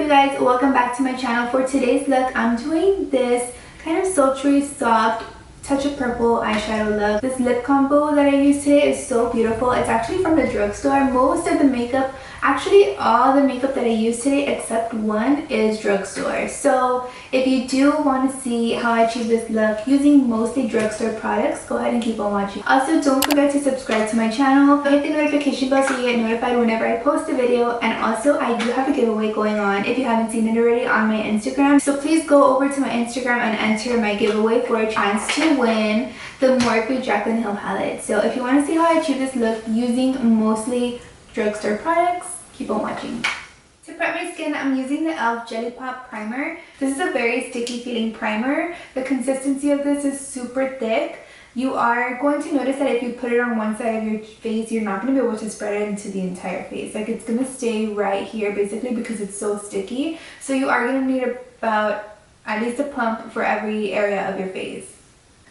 guys, welcome back to my channel. For today's look, I'm doing this kind of sultry, soft, touch of purple eyeshadow look. This lip combo that I use today is so beautiful. It's actually from the drugstore. Most of the makeup, actually all the makeup that I use today except one is drugstore. So if you do want to see how I achieve this look using mostly drugstore products, go ahead and keep on watching. Also, don't forget to subscribe to my channel. Hit the notification bell so you get notified whenever I post a video. And also, I do have a giveaway going on if you haven't seen it already on my Instagram. So please go over to my Instagram and enter my giveaway for a chance to win the MORPHE Jaclyn Hill palette. So if you want to see how I achieve this look using mostly drugstore products, keep on watching. To prep my skin, I'm using the e.l.f. Jelly Pop Primer. This is a very sticky feeling primer. The consistency of this is super thick. You are going to notice that if you put it on one side of your face, you're not going to be able to spread it into the entire face. Like, it's going to stay right here basically because it's so sticky. So you are going to need about at least a pump for every area of your face.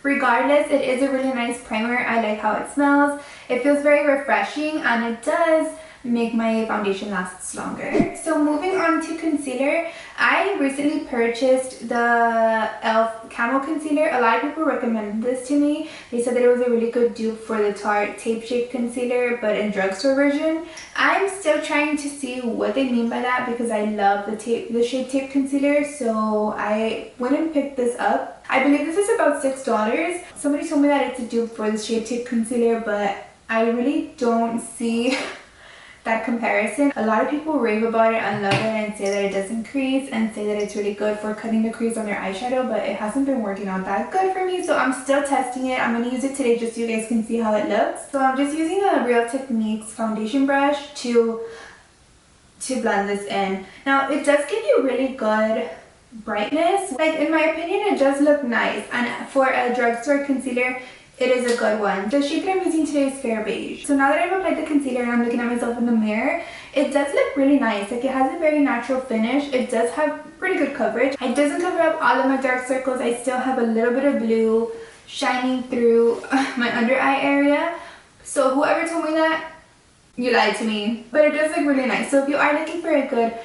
Regardless, it is a really nice primer. I like how it smells. It feels very refreshing and it does make my foundation last longer. So moving on to concealer, I recently purchased the e.l.f. Camo concealer. A lot of people recommended this to me. They said that it was a really good dupe for the Tarte tape shape concealer, but in drugstore version. I'm still trying to see what they mean by that because I love the shape tape concealer, so I went and picked this up. I believe this is about $6. Somebody told me that it's a dupe for the shape tape concealer, but I really don't see that comparison. A lot of people rave about it and love it and say that it doesn't crease and say that it's really good for cutting the crease on their eyeshadow, but it hasn't been working out that good for me, so I'm still testing it. I'm going to use it today just so you guys can see how it looks. So I'm just using a Real Techniques foundation brush to blend this in. Now it does give you really good brightness. Like, in my opinion, it does look nice, and for a drugstore concealer, it is a good one. The shade that I'm using today is Fair Beige. So now that I've applied the concealer and I'm looking at myself in the mirror, it does look really nice. Like, it has a very natural finish. It does have pretty good coverage. It doesn't cover up all of my dark circles. I still have a little bit of blue shining through my under eye area. So whoever told me that, you lied to me. But it does look really nice. So if you are looking for a good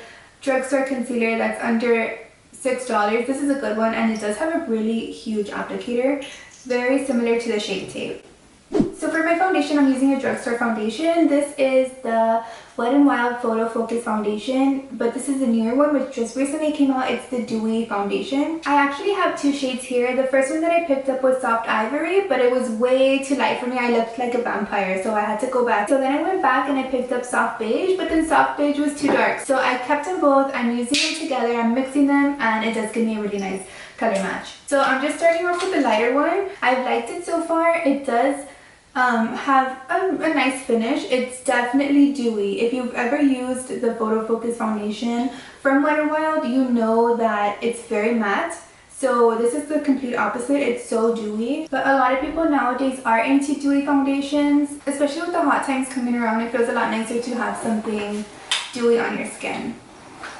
drugstore concealer that's under $6, this is a good one, and it does have a really huge applicator. Very similar to the Shape Tape. So for my foundation, I'm using a drugstore foundation. This is the Wet n Wild Photo Focus foundation, but this is the newer one which just recently came out. It's the DEWY foundation. I actually have two shades here. The first one that I picked up was Soft Ivory, but it was way too light for me. I looked like a vampire, so I had to go back. So then I went back and I picked up Soft Beige, but then Soft Beige was too dark. So I kept them both. I'm using them together. I'm mixing them, and it does give me a really nice color match. So I'm just starting off with the lighter one. I've liked it so far. It does have a nice finish. It's definitely dewy. If you've ever used the Photo Focus foundation from Wet n Wild, you know that it's very matte. So this is the complete opposite. It's so dewy. But a lot of people nowadays are into dewy foundations, especially with the hot times coming around. It feels a lot nicer to have something dewy on your skin.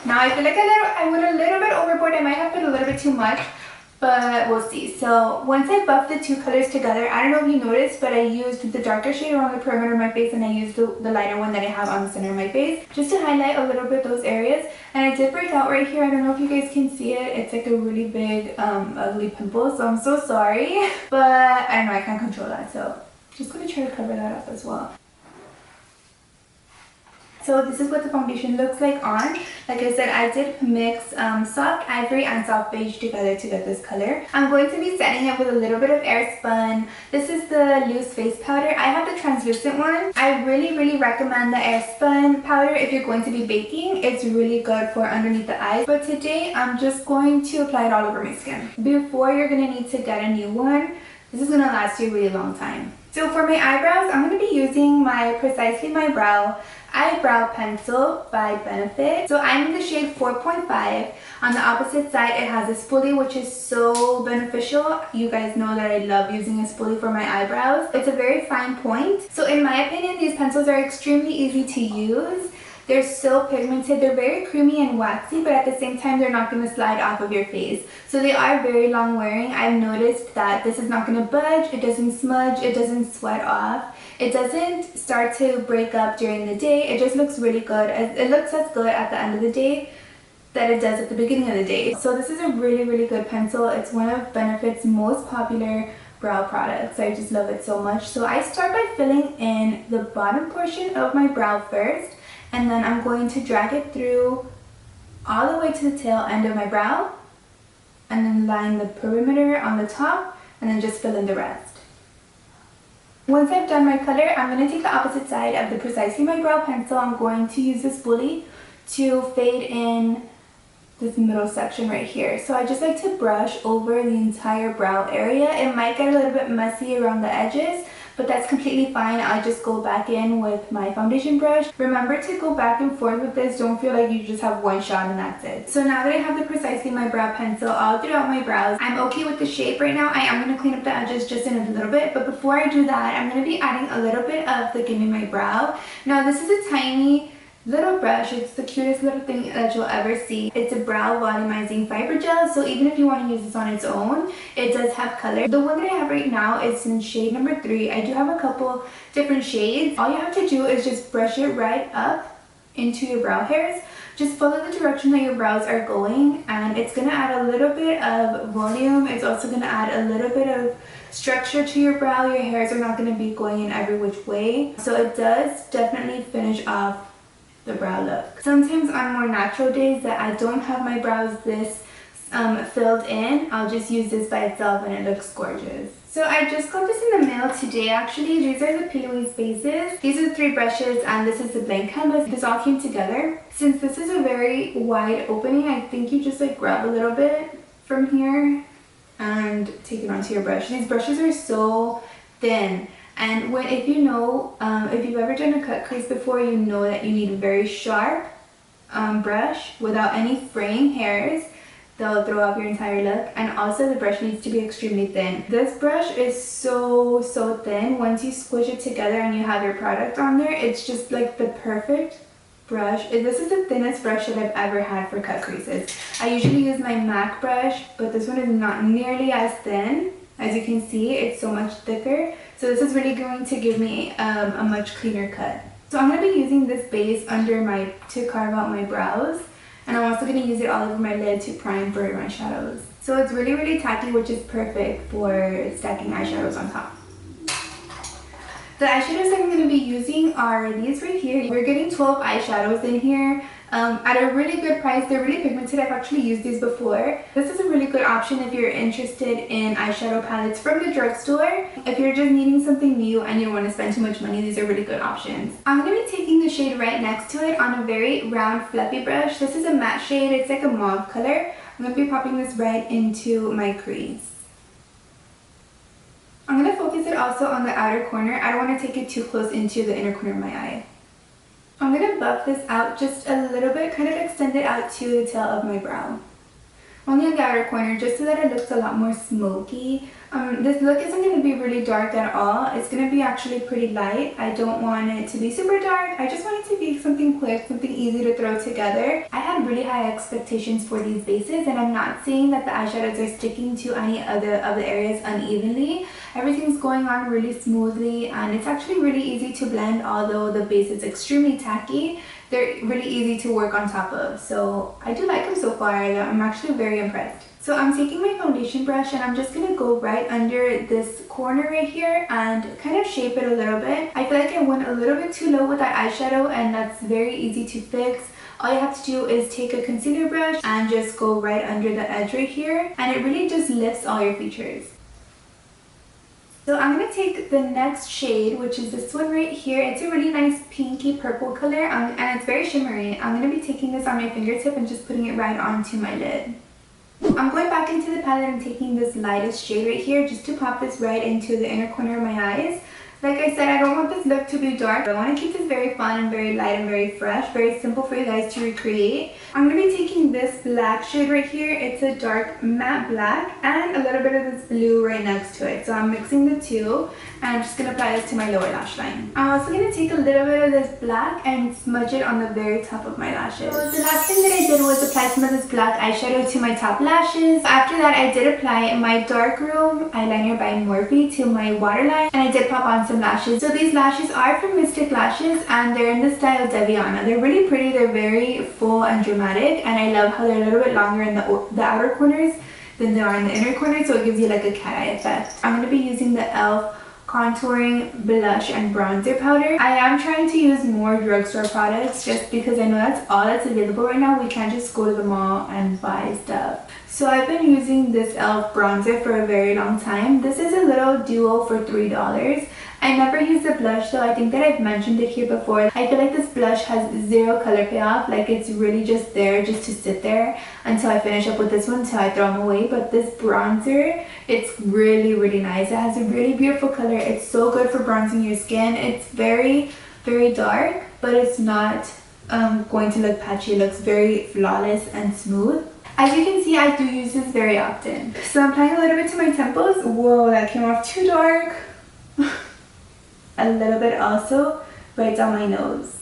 Now I feel like I went a little bit overboard. I might have put a little bit too much, but we'll see. So once I buffed the two colors together, I don't know if you noticed, but I used the darker shade around the perimeter of my face, and I used the lighter one that I have on the center of my face just to highlight a little bit those areas. And I did break out right here. I don't know if you guys can see it. It's like a really big ugly pimple, so I'm so sorry, but I don't know, I can't control that, so just gonna try to cover that up as well. So this is what the foundation looks like on. Like I said, I did mix Soft Ivory and Soft Beige together to get this color. I'm going to be setting it with a little bit of AIRSPUN. This is the loose face powder. I have the translucent one. I really recommend the AIRSPUN powder if you're going to be baking. It's really good for underneath the eyes. But today, I'm just going to apply it all over my skin. Before, you're going to need to get a new one. This is going to last you a really long time. So for my eyebrows, I'm going to be using my Precisely My Brow eyebrow pencil by Benefit. So I'm in the shade 4.5. On the opposite side, it has a spoolie, which is so beneficial. You guys know that I love using a spoolie for my eyebrows. It's a very fine point. So in my opinion, these pencils are extremely easy to use. They're so pigmented. They're very creamy and waxy, but at the same time, they're not going to slide off of your face. So they are very long wearing. I've noticed that this is not going to budge. It doesn't smudge. It doesn't sweat off. It doesn't start to break up during the day. It just looks really good. It looks as good at the end of the day that it does at the beginning of the day. So this is a really good pencil. It's one of Benefit's most popular brow products. I just love it so much. So I start by filling in the bottom portion of my brow first, and then I'm going to drag it through all the way to the tail end of my brow, and then line the perimeter on the top, and then just fill in the rest. Once I've done my color, I'm going to take the opposite side of the Precisely My Brow pencil. I'm going to use this bully to fade in this middle section right here. So I just like to brush over the entire brow area. It might get a little bit messy around the edges, but that's completely fine. I'll just go back in with my foundation brush. Remember to go back and forth with this. Don't feel like you just have one shot and that's it. So now that I have the Precisely My Brow pencil all throughout my brows, I'm okay with the shape right now. I am going to clean up the edges just in a little bit, but before I do that, I'm going to be adding a little bit of the Gimme My Brow. Now this is a tiny little brush. It's the cutest little thing that you'll ever see. It's a brow volumizing fiber gel, so even if you want to use this on its own, it does have color. The one that I have right now is in shade number 3. I do have a couple different shades. All you have to do is just brush it right up into your brow hairs. Just follow the direction that your brows are going, and it's going to add a little bit of volume. It's also going to add a little bit of structure to your brow. Your hairs are not going to be going in every which way, so it does definitely finish off the brow look. Sometimes on more natural days that I don't have my brows this filled in, I'll just use this by itself and it looks gorgeous. So I just got this in the mail today actually. These are the LOUISE bases. These are the 3 brushes and this is the blank canvas. This all came together. Since this is a very wide opening, I think you just like grab a little bit from here and take it onto your brush. These brushes are so thin. And if you know, if you've ever done a cut crease before, you know that you need a very sharp brush without any fraying hairs. They'll throw off your entire look. And also the brush needs to be extremely thin. This brush is so thin. Once you squish it together and you have your product on there, it's just like the perfect brush. This is the thinnest brush that I've ever had for cut creases. I usually use my MAC brush, but this one is not nearly as thin. As you can see, it's so much thicker. So this is really going to give me a much cleaner cut. So I'm going to be using this base to carve out my brows. And I'm also going to use it all over my lid to prime for my shadows. So it's really tacky, which is perfect for stacking eyeshadows on top. The eyeshadows I'm going to be using are these right here. We're getting 12 eyeshadows in here. At a really good price. They're really pigmented. I've actually used these before. This is a really good option if you're interested in eyeshadow palettes from the drugstore. If you're just needing something new and you don't want to spend too much money, these are really good options. I'm going to be taking the shade right next to it on a very round fluffy brush. This is a matte shade. It's like a mauve color. I'm going to be popping this right into my crease. I'm going to focus it also on the outer corner. I don't want to take it too close into the inner corner of my eye. I'm going to buff this out just a little bit, kind of extend it out to the tail of my brow. Only on the outer corner, just so that it looks a lot more smoky. This look isn't going to be really dark at all. It's going to be actually pretty light. I don't want it to be super dark. I just want it to be something quick, something easy to throw together. I had really high expectations for these bases, and I'm not saying that the eyeshadows are sticking to any of the areas unevenly. Everything's going on really smoothly, and it's actually really easy to blend, although the base is extremely tacky. They're really easy to work on top of, so I do like them so far. I'm actually very impressed. So I'm taking my foundation brush and I'm just going to go right under this corner right here and kind of shape it a little bit. I feel like I went a little bit too low with that eyeshadow, and that's very easy to fix. All you have to do is take a concealer brush and just go right under the edge right here, and it really just lifts all your features. So I'm going to take the next shade, which is this one right here. It's a really nice pinky purple color, and it's very shimmery. I'm going to be taking this on my fingertip and just putting it right onto my lid. I'm going back into the palette and taking this lightest shade right here just to pop this right into the inner corner of my eyes. Like I said, I don't want this look to be dark. I want to keep this very fun and very light and very fresh, very simple for you guys to recreate. I'm going to be taking this black shade right here. It's a dark matte black and a little bit of this blue right next to it. So I'm mixing the two, and I'm just going to apply this to my lower lash line. I'm also going to take a little bit of this black and smudge it on the very top of my lashes. So the last thing that I did was apply some of this black eyeshadow to my top lashes. After that, I did apply my dark room eyeliner by Morphe to my waterline, and I did pop on some lashes. So these lashes are from Mystic Lashes, and they're in the style DEVINA. They're really pretty. They're very full and dramatic, and I love how they're a little bit longer in the outer corners than they are in the inner corners, so it gives you like a cat eye effect. I'm going to be using the e.l.f. contouring blush and bronzer powder. I am trying to use more drugstore products just because I know that's all that's available right now. We can't just go to the mall and buy stuff. So I've been using this e.l.f. bronzer for a very long time. This is a little duo for $3. I never use the blush though. I think that I've mentioned it here before. I feel like this blush has zero color payoff. Like it's really just there just to sit there until I finish up with this one, until I throw them away. But this bronzer, it's really, really nice. It has a really beautiful color. It's so good for bronzing your skin. It's very, very dark, but it's not going to look patchy. It looks very flawless and smooth. As you can see, I do use this very often. So I'm applying a little bit to my temples. Whoa, that came off too dark. A little bit also right down my nose,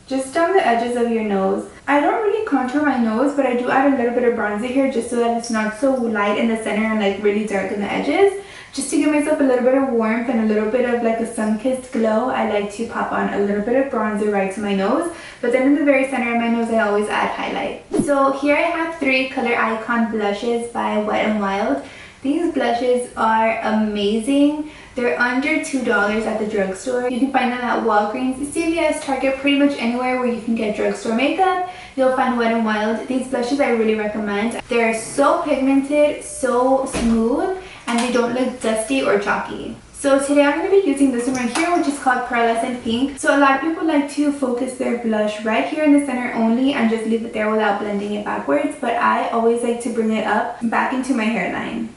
just down the edges of your nose. I don't really contour my nose, but I do add a little bit of bronzer here just so that it's not so light in the center and like really dark in the edges. Just to give myself a little bit of warmth and a little bit of like a sun-kissed glow, I like to pop on a little bit of bronzer right to my nose. But then in the very center of my nose, I always add highlight. So here I have 3 Color Icon blushes by Wet n Wild. These blushes are amazing. They're under $2 at the drugstore. You can find them at Walgreens, CVS, Target, pretty much anywhere where you can get drugstore makeup. You'll find Wet n Wild. These blushes I really recommend. They're so pigmented, so smooth, and they don't look dusty or chalky. So today I'm going to be using this one right here, which is called Pearlescent Pink. So a lot of people like to focus their blush right here in the center only and just leave it there without blending it backwards. But I always like to bring it up back into my hairline.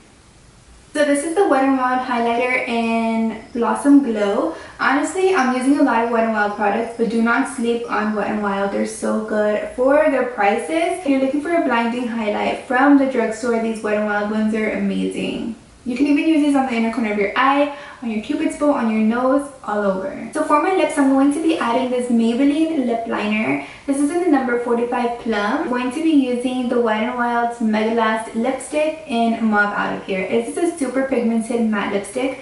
So this is the Wet n Wild highlighter in Blossom Glow. Honestly, I'm using a lot of Wet n Wild products, but do not sleep on Wet n Wild. They're so good for their prices. If you're looking for a blinding highlight from the drugstore, these Wet n Wild ones are amazing. You can even use these on the inner corner of your eye, on your cupid's bow, on your nose, all over. So for my lips, I'm going to be adding this Maybelline lip liner. This is in the number 45 Plum. I'm going to be using the Wet n Wild's Mega Last lipstick in Mauve Out of Here. This is a super pigmented matte lipstick.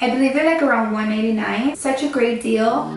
I believe they're like around $1.89. Such a great deal.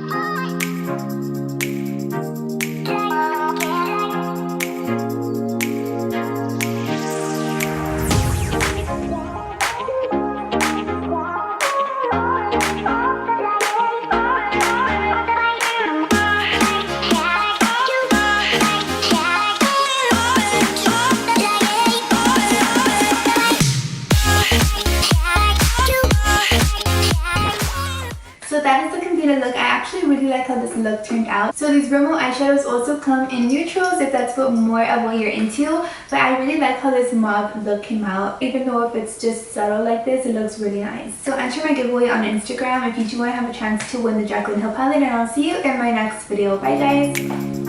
So that is the completed look. I actually really like how this look turned out. So these RIMMEL eyeshadows also come in neutrals if that's more of what you're into. But I really like how this mauve look came out. Even though if it's just subtle like this, it looks really nice. So enter my giveaway on Instagram if you do want to have a chance to win the Jaclyn Hill palette. And I'll see you in my next video. Bye guys!